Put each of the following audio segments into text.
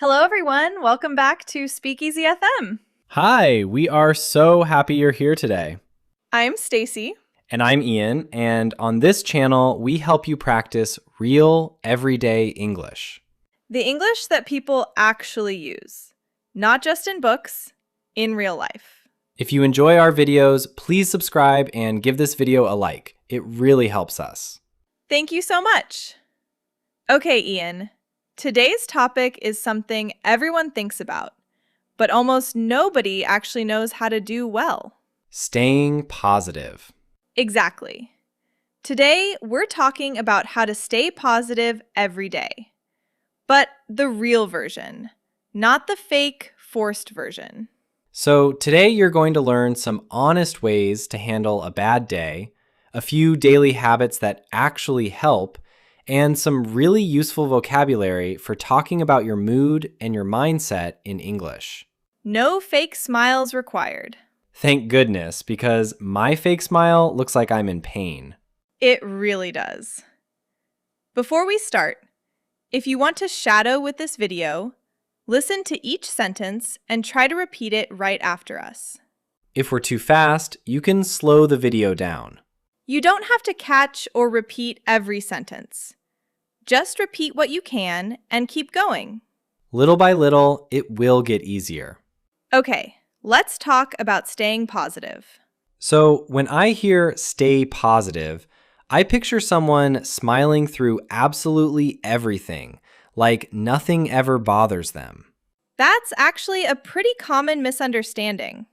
Hello, everyone. Welcome back to Speakeasy FM. Hi, we are so happy you're here today. I'm Stacy. And I'm Ian, and on this channel, we help you practice real, everyday English. The English that people actually use, not just in books, in real life. If you enjoy our videos, please subscribe and give this video a like. It really helps us. Thank you so much. Okay, Ian. Today's topic is something everyone thinks about, but almost nobody actually knows how to do well. Staying positive. Exactly. Today, we're talking about how to stay positive every day. But the real version, not the fake, forced version. So today you're going to learn some honest ways to handle a bad day, a few daily habits that actually help, and some really useful vocabulary for talking about your mood and your mindset in English. No fake smiles required. Thank goodness, because my fake smile looks like I'm in pain. It really does. Before we start, if you want to shadow with this video, listen to each sentence and try to repeat it right after us. If we're too fast, you can slow the video down. You don't have to catch or repeat every sentence. Just repeat what you can and keep going. Little by little, it will get easier. Okay, let's talk about staying positive. So when I hear stay positive, I picture someone smiling through absolutely everything, like nothing ever bothers them. That's actually a pretty common misunderstanding.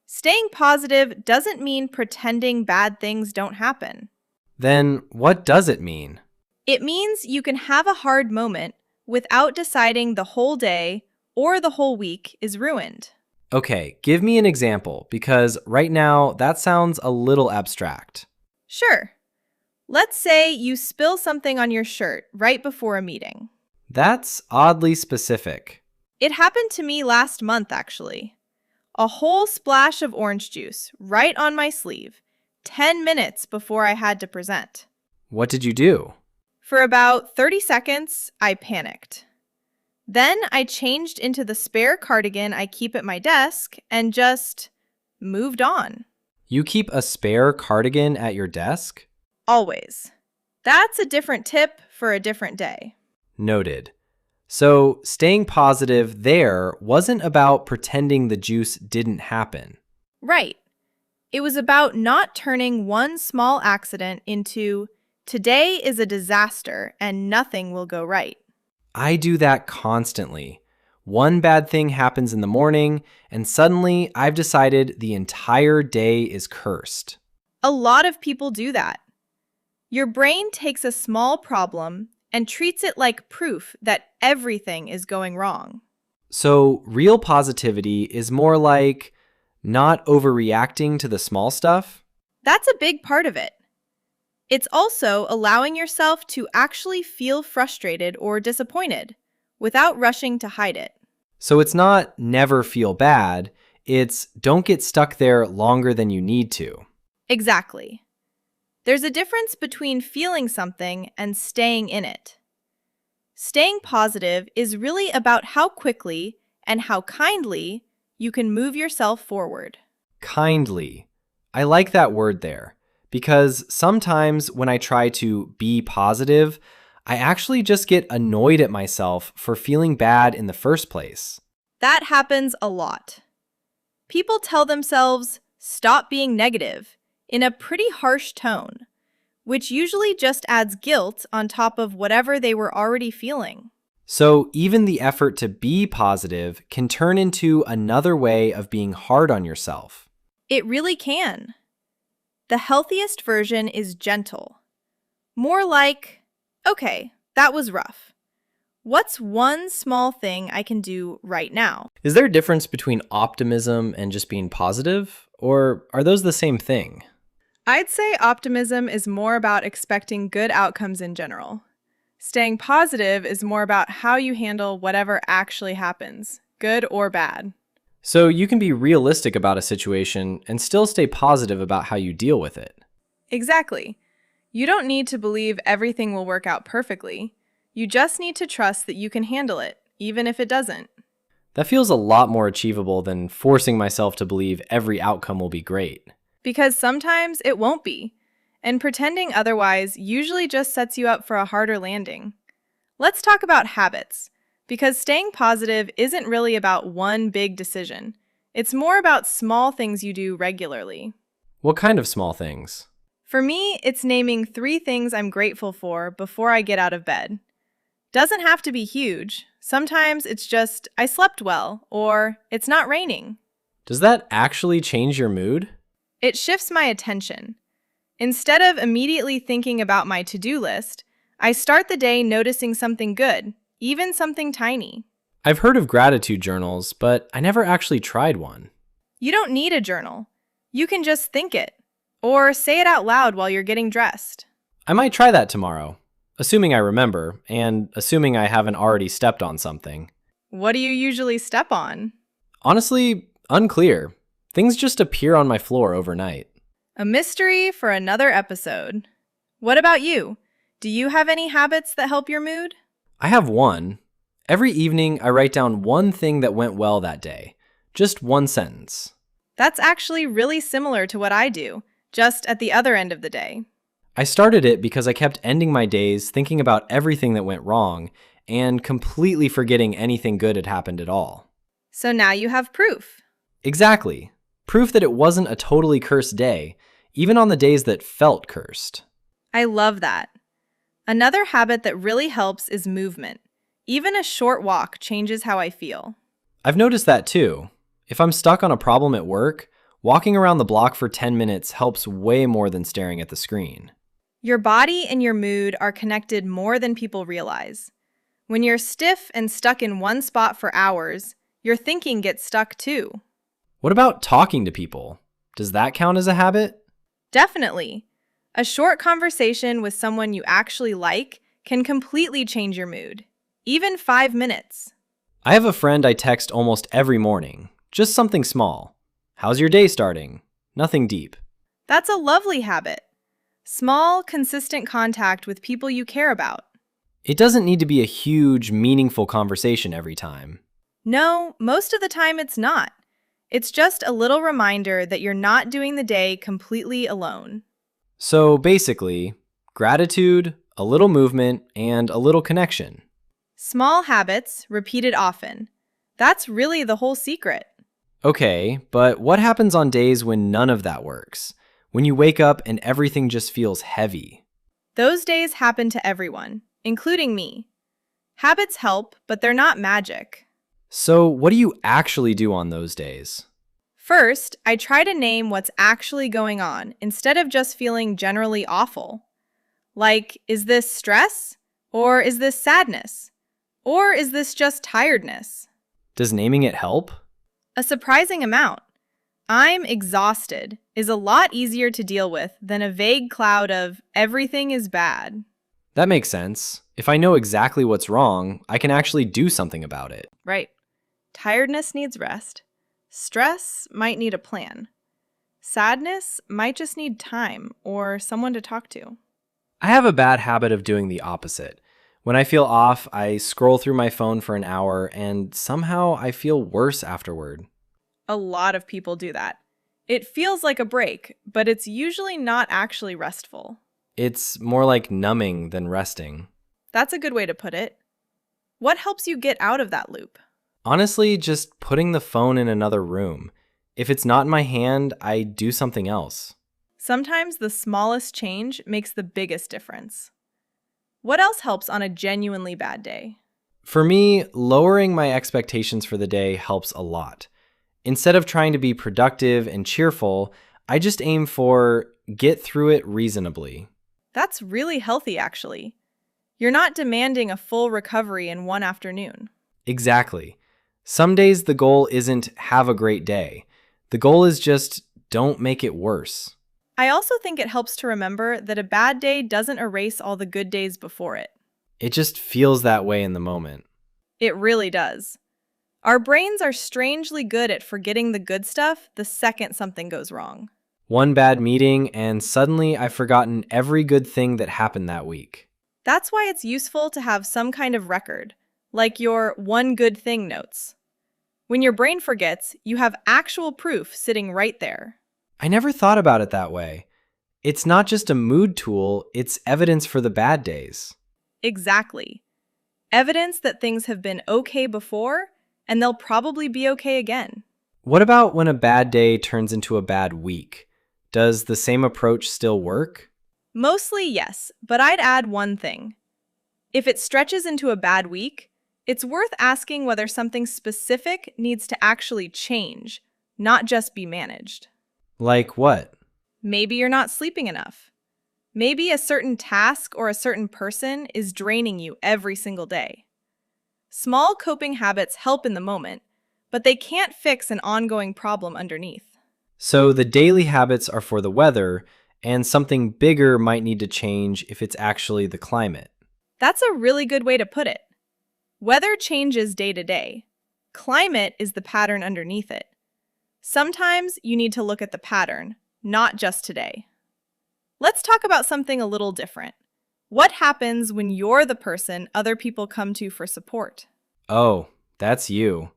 Staying positive doesn't mean pretending bad things don't happen. Then what does it mean? It means you can have a hard moment without deciding the whole day or the whole week is ruined. Okay, give me an example, because right now that sounds a little abstract. Sure. Let's say you spill something on your shirt right before a meeting. That's oddly specific. It happened to me last month, actually. A whole splash of orange juice right on my sleeve, 10 minutes before I had to present. What did you do? For about 30 seconds, I panicked. Then I changed into the spare cardigan I keep at my desk and just moved on. You keep a spare cardigan at your desk? Always. That's a different tip for a different day. Noted. So staying positive there wasn't about pretending the juice didn't happen. Right. It was about not turning one small accident into, today is a disaster and nothing will go right. I do that constantly. One bad thing happens in the morning, and suddenly I've decided the entire day is cursed. A lot of people do that. Your brain takes a small problem and treats it like proof that everything is going wrong. So real positivity is more like not overreacting to the small stuff? That's a big part of it. It's also allowing yourself to actually feel frustrated or disappointed without rushing to hide it. So it's not never feel bad, it's don't get stuck there longer than you need to. Exactly. There's a difference between feeling something and staying in it. Staying positive is really about how quickly and how kindly you can move yourself forward. Kindly. I like that word there, because sometimes when I try to be positive, I actually just get annoyed at myself for feeling bad in the first place. That happens a lot. People tell themselves, stop being negative, in a pretty harsh tone, which usually just adds guilt on top of whatever they were already feeling. So even the effort to be positive can turn into another way of being hard on yourself. It really can. The healthiest version is gentle. More like, okay, that was rough. What's one small thing I can do right now? Is there a difference between optimism and just being positive, or are those the same thing? I'd say optimism is more about expecting good outcomes in general. Staying positive is more about how you handle whatever actually happens, good or bad. So you can be realistic about a situation and still stay positive about how you deal with it. Exactly. You don't need to believe everything will work out perfectly. You just need to trust that you can handle it even if it doesn't. That feels a lot more achievable than forcing myself to believe every outcome will be great. Because sometimes it won't be, and pretending otherwise usually just sets you up for a harder landing. Let's talk about habits, because staying positive isn't really about one big decision. It's more about small things you do regularly. What kind of small things? For me, it's naming 3 things I'm grateful for before I get out of bed. Doesn't have to be huge. Sometimes it's just, I slept well, or it's not raining. Does that actually change your mood? It shifts my attention. Instead of immediately thinking about my to-do list, I start the day noticing something good, even something tiny. I've heard of gratitude journals, but I never actually tried one. You don't need a journal. You can just think it, or say it out loud while you're getting dressed. I might try that tomorrow, assuming I remember, and assuming I haven't already stepped on something. What do you usually step on? Honestly, unclear. Things just appear on my floor overnight. A mystery for another episode. What about you? Do you have any habits that help your mood? I have one. Every evening, I write down one thing that went well that day. Just one sentence. That's actually really similar to what I do, just at the other end of the day. I started it because I kept ending my days thinking about everything that went wrong and completely forgetting anything good had happened at all. So now you have proof. Exactly. Proof that it wasn't a totally cursed day, even on the days that felt cursed. I love that. Another habit that really helps is movement. Even a short walk changes how I feel. I've noticed that too. If I'm stuck on a problem at work, walking around the block for 10 minutes helps way more than staring at the screen. Your body and your mood are connected more than people realize. When you're stiff and stuck in one spot for hours, your thinking gets stuck too. What about talking to people? Does that count as a habit? Definitely. A short conversation with someone you actually like can completely change your mood. Even 5 minutes. I have a friend I text almost every morning. Just something small. How's your day starting? Nothing deep. That's a lovely habit. Small, consistent contact with people you care about. It doesn't need to be a huge, meaningful conversation every time. No, most of the time it's not. It's just a little reminder that you're not doing the day completely alone. So basically, gratitude, a little movement, and a little connection. Small habits, repeated often. That's really the whole secret. Okay, but what happens on days when none of that works? When you wake up and everything just feels heavy? Those days happen to everyone, including me. Habits help, but they're not magic. So what do you actually do on those days? First, I try to name what's actually going on instead of just feeling generally awful. Like, is this stress? Or is this sadness? Or is this just tiredness? Does naming it help? A surprising amount. I'm exhausted is a lot easier to deal with than a vague cloud of everything is bad. That makes sense. If I know exactly what's wrong, I can actually do something about it. Right. Tiredness needs rest. Stress might need a plan. Sadness might just need time or someone to talk to. I have a bad habit of doing the opposite. When I feel off, I scroll through my phone for an hour and somehow I feel worse afterward. A lot of people do that. It feels like a break, but it's usually not actually restful. It's more like numbing than resting. That's a good way to put it. What helps you get out of that loop? Honestly, just putting the phone in another room. If it's not in my hand, I do something else. Sometimes the smallest change makes the biggest difference. What else helps on a genuinely bad day? For me, lowering my expectations for the day helps a lot. Instead of trying to be productive and cheerful, I just aim for get through it reasonably. That's really healthy, actually. You're not demanding a full recovery in one afternoon. Exactly. Some days the goal isn't have a great day. The goal is just don't make it worse. I also think it helps to remember that a bad day doesn't erase all the good days before it. It just feels that way in the moment. It really does. Our brains are strangely good at forgetting the good stuff the second something goes wrong. One bad meeting, and suddenly I've forgotten every good thing that happened that week. That's why it's useful to have some kind of record, like your one good thing notes. When your brain forgets, you have actual proof sitting right there. I never thought about it that way. It's not just a mood tool, it's evidence for the bad days. Exactly. Evidence that things have been okay before, and they'll probably be okay again. What about when a bad day turns into a bad week? Does the same approach still work? Mostly yes, but I'd add one thing. If it stretches into a bad week, it's worth asking whether something specific needs to actually change, not just be managed. Like what? Maybe you're not sleeping enough. Maybe a certain task or a certain person is draining you every single day. Small coping habits help in the moment, but they can't fix an ongoing problem underneath. So the daily habits are for the weather, and something bigger might need to change if it's actually the climate. That's a really good way to put it. Weather changes day to day. Climate is the pattern underneath it. Sometimes you need to look at the pattern, not just today. Let's talk about something a little different. What happens when you're the person other people come to for support? Oh, that's you.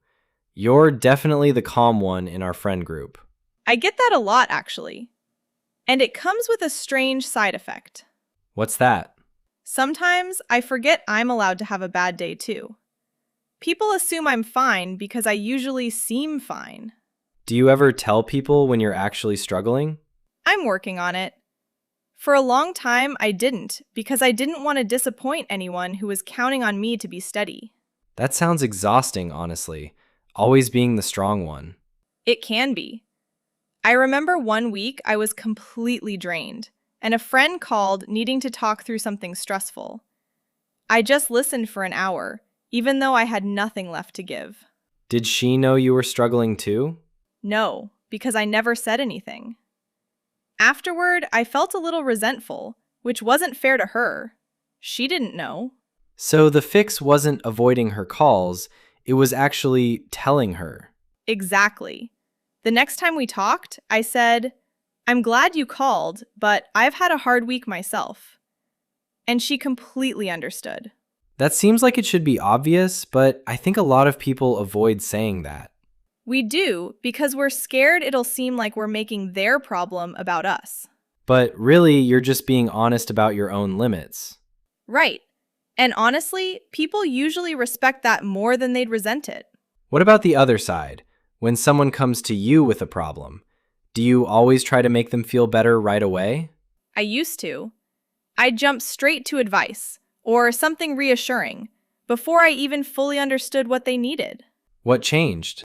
You're definitely the calm one in our friend group. I get that a lot, actually. And it comes with a strange side effect. What's that? Sometimes I forget I'm allowed to have a bad day too. People assume I'm fine because I usually seem fine. Do you ever tell people when you're actually struggling? I'm working on it. For a long time, I didn't because I didn't want to disappoint anyone who was counting on me to be steady. That sounds exhausting, honestly. Always being the strong one. It can be. I remember one week I was completely drained, and a friend called needing to talk through something stressful. I just listened for an hour, even though I had nothing left to give. Did she know you were struggling too? No, because I never said anything. Afterward, I felt a little resentful, which wasn't fair to her. She didn't know. So the fix wasn't avoiding her calls, it was actually telling her. Exactly. The next time we talked, I said, "I'm glad you called, but I've had a hard week myself." And she completely understood. That seems like it should be obvious, but I think a lot of people avoid saying that. We do because we're scared it'll seem like we're making their problem about us. But really, you're just being honest about your own limits. Right. And honestly, people usually respect that more than they'd resent it. What about the other side? When someone comes to you with a problem, do you always try to make them feel better right away? I used to. I'd jump straight to advice or something reassuring before I even fully understood what they needed. What changed?